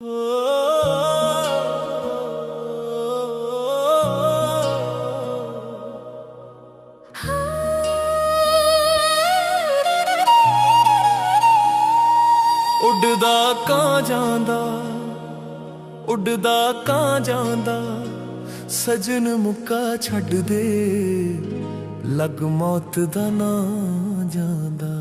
ਉੱਡਦਾ ਕਾਂ ਜਾਂਦਾ, ਉੱਡਦਾ ਕਾਂ ਜਾਂਦਾ, ਸਜਣ ਮੁੱਕਾ ਛੱਡ ਦੇ, ਲੱਗ ਮੌਤ ਦਾ ਨਾ ਜਾਂਦਾ।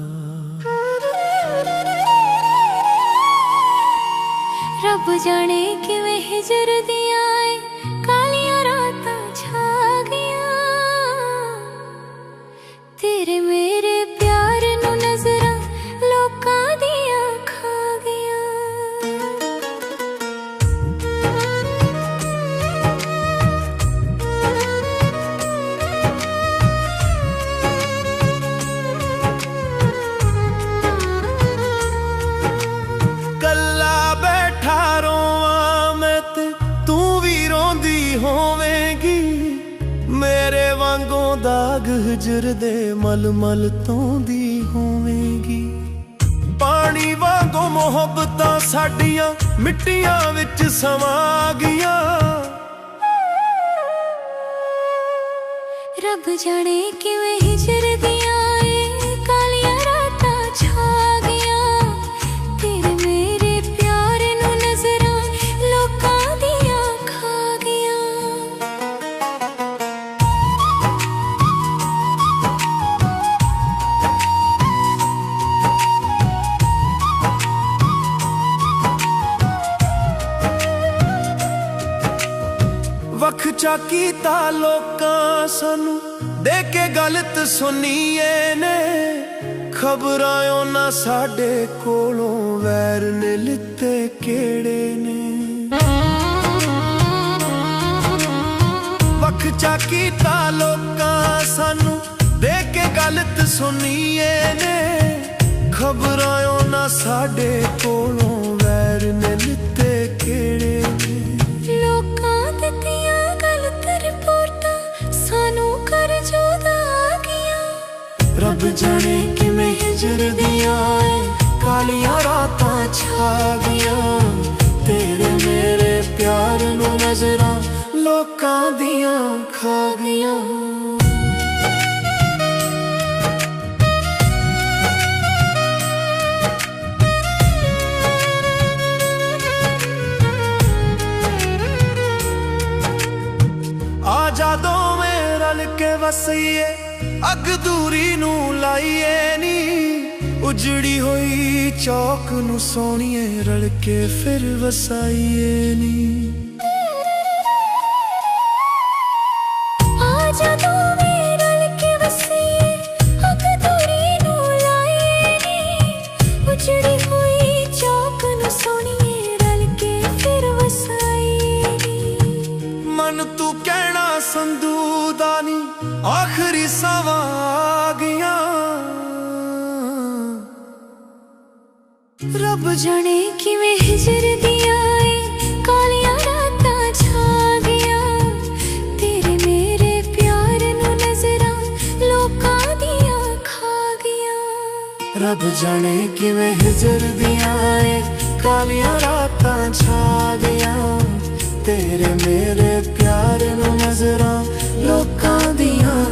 ਰੱਬ ਜਾਣੇ ਕਿਵੇਂ ਹਿਜਰ ਦੀਆਂ ਏ ਕਾਲੀਆਂ ਰਾਤਾਂ ਛਾ ਗਈਆਂ, ਤੇਰੇ ਮੇਰੇ ਪਿਆਰ ਨੂੰ ਨਜ਼ਰਾਂ ਲੋਕਾਂ ਦੀਆਂ ਖਾ ਗਈਆਂ। ਕੱਲਾ ਬੈਠਾ ਰੋਵਾਂ ਮੈਂ ਤੇ ਤੂੰ ਵੀ ਰੋਂਦੀ ਹੋਵੇਂਗੀ, ਮੇਰੇ ਵਾਂਗੋਂ ਦਾਗ ਹਿਜਰ ਦੇ ਮਲ ਮਲ ਧੋਂਦੀ ਹੋਵੇਂਗੀ। ਪਾਣੀ ਵਾਂਗੋਂ ਮੁਹੱਬਤਾਂ ਸਾਡੀਆਂ ਮਿੱਟੀਆਂ ਵਿੱਚ ਸਮਾ ਗਈਆਂ। ਰੱਬ ਜਾਣੇ ਕਿਵੇਂ ਹਿਜਰ ਦੀਆਂ ਏ ਕਾਲੀਆਂ ਰਾਤਾਂ ਛਾ ਗਈਆਂ, ਤੇਰੇ ਮੇਰੇ ਪਿਆਰ ਨੂੰ ਨਜ਼ਰਾਂ ਲੋਕਾਂ ਦੀਆਂ ਖਾ ਗਈਆਂ। ਵਖ ਕੀਤਾ ਲੋਕਾਂ ਸਾਨੂੰ ਦੇ ਕੇ ਗਲਤ ਸੁਣੀਏ ਨੇ, ਖਬਰਾਂ ਉਹਨਾਂ ਸਾਡੇ ਕੋਲੋਂ ਵੈਰ ਨੇ ਲਿੱਤੇ ਕਿਹੜੇ ਨੇ। ਵਖ ਕੀਤਾ ਲੋਕਾਂ ਸਾਨੂੰ ਦੇ ਕੇ ਗਲਤ ਸੁਣੀਏ ਨੇ, ਖਬਰਾਂ ਉਹਨਾਂ ਸਾਡੇ ਕੋਲੋਂ ਵੈਰ ਨੇ ਲਿੱਤੇ ਕਿਹੜੇ ਨੇ। ਲੋਕਾਂ ਦਿੱਤੀਆਂ ਗਲਤ ਰਿਪੋਰਟਾਂ ਸਾਨੂੰ ਕਰ ਜੋਦਾ ਆ ਗਈਆਂ। ਰੱਬ ਜਾਣੇ ਕਿਵੇਂ ਹਿਜਰ ਦੀਆਂ ਏ ਕਾਲੀਆਂ ਰਾਤਾਂ ਛਾ ਗਈਆਂ, ਤੇਰੇ ਮੇਰੇ ਪਿਆਰ ਨੂੰ ਨਜ਼ਰਾਂ ਲੋਕਾਂ ਦੀਆਂ ਖਾ ਗਈਆਂ। ਆ ਜਾ ਦੋਵੇਂ ਰਲ ਕੇ ਵਸੀਏ, ਅੱਗ ਦੂਰੀ ਨੂੰ ਲਾਈਏ ਨੀ, ਉਜੜੀ ਹੋਈ ਚੌਕ ਨੂੰ ਸੋਹਣੀਏ ਰਲ ਕੇ ਫਿਰ ਵਸਾਈਏ ਨੀ। ਆ ਜਾ ਦੋਵੇਂ ਰਲ ਕੇ ਵਸੀਏ, ਅੱਗ ਦੂਰੀ ਨੂੰ ਲਾਈਏ ਨੀ, ਉਜੜੀ ਹੋਈ ਚੌਕ ਨੂੰ ਸੋਹਣੀਏ ਰਲ ਕੇ ਫਿਰ ਵਸਾਈਏ ਨੀ। ਮਨ ਤੂੰ ਕਹਿਣਾ ਸੰਦੂ ਦਾ ਨੀ, ਆਖਰੀ ਸਾਵਾਂ ਆ ਗਈਆਂ। ਰੱਬ ਜਾਣੇ ਕਿਵੇਂ ਹਿਜਰ ਦੀਆਂ ਏ ਕਾਲੀਆਂ ਰਾਤਾਂ ਛਾ ਗਈਆਂ, ਤੇਰੇ ਮੇਰੇ ਪਿਆਰ ਨੂੰ ਨਜ਼ਰਾਂ ਲੋਕਾਂ ਦੀਆਂ ਖਾ ਗਈਆਂ। ਰੱਬ ਜਾਣੇ ਕਿਵੇਂ ਹਿਜਰ ਦੀਆਂ ਏ ਕਾਲੀਆਂ ਰਾਤਾਂ ਛਾ ਗਈਆਂ, ਤੇਰੇ ਮੇਰੇ ਪਿਆਰ ਨੂੰ ਨਜ਼ਰਾਂ ਲੋਕਾਂ ਦੀਆਂ